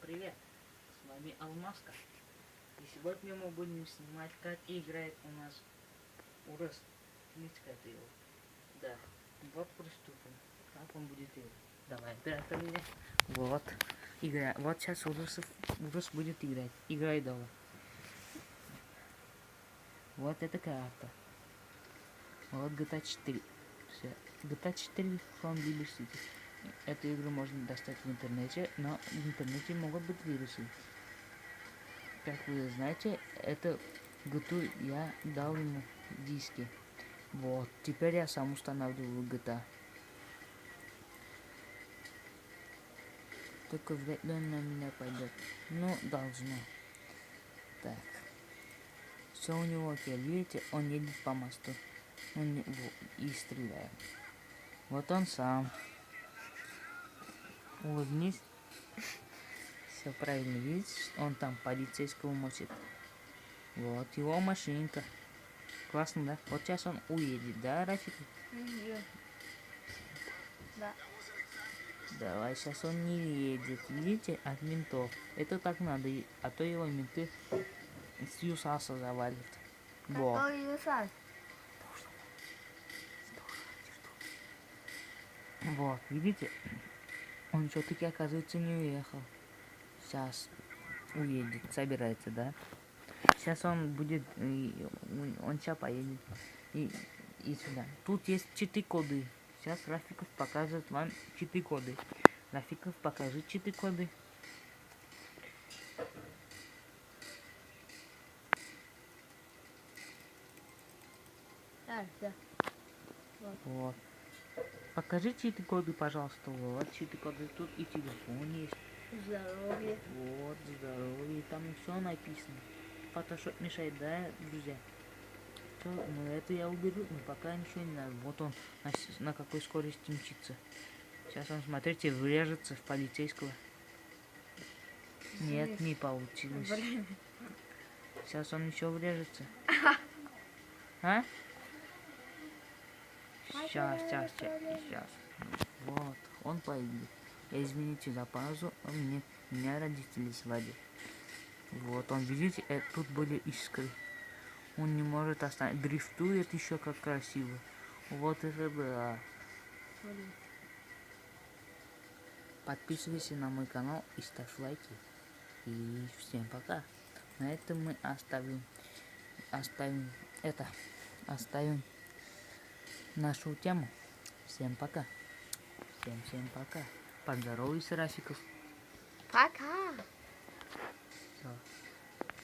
привет! С вами Алмазка. И сегодня мы будем снимать, как играет у нас Урыс. Это его. Да. Вот приступим. Как он будет играть. Давай, оператор меня. Вот. Игра. Вот сейчас Урыс будет играть. Играй давай. Вот это карта. Вот GTA 4. Все. GTA 4 from Liberty City. Эту игру можно достать в интернете, но в интернете могут быть вирусы. Как вы знаете, это GTA я дал ему диски. Вот, теперь я сам устанавливаю GTA. Только вряд ли он на меня пойдет. Ну, должно. Так. Все у него окей. Видите, он едет по мосту. И стреляет. Вот он сам. Улыбнись. Все правильно, видишь? Он там полицейского мочит. Вот его машинка. Классно, да? Вот сейчас он уедет, да, Рафик? Да. Давай, сейчас он не едет. Видите, от ментов. Это так надо, а то его менты с ЮСАСа завалят. Вот. Какой ЮСАС? Вот, видите? Он все-таки, оказывается, не уехал. Сейчас уедет, собирается, да? Сейчас он будет, он сейчас поедет и сюда. Тут есть 4 коды. Сейчас Рафиков покажет вам 4 коды. Рафиков, покажи 4 коды. Да. Вот. Покажите эти коды, пожалуйста. Вот 4 коды. Тут и телефон есть. Здоровье. Вот, здоровье. Там все написано. Фотошоп мешает, да, друзья? Все, ну это я уберу, но пока ничего не надо. Вот он на какой скорости мчится. Сейчас он, смотрите, врежется в полицейского. Нет, не получилось. Блин. Сейчас он еще врежется. А? Сейчас. Вот, он поедет. Извините за паузу, меня родители сводят. Вот, он, видите, тут были искры. Он не может остановить. Дрифтует еще как красиво. Вот это да. Подписывайся на мой канал и ставь лайки. И всем пока. На этом мы оставим нашу тему. Всем пока. Всем пока. Поздоровайся, Рафиков. Пока.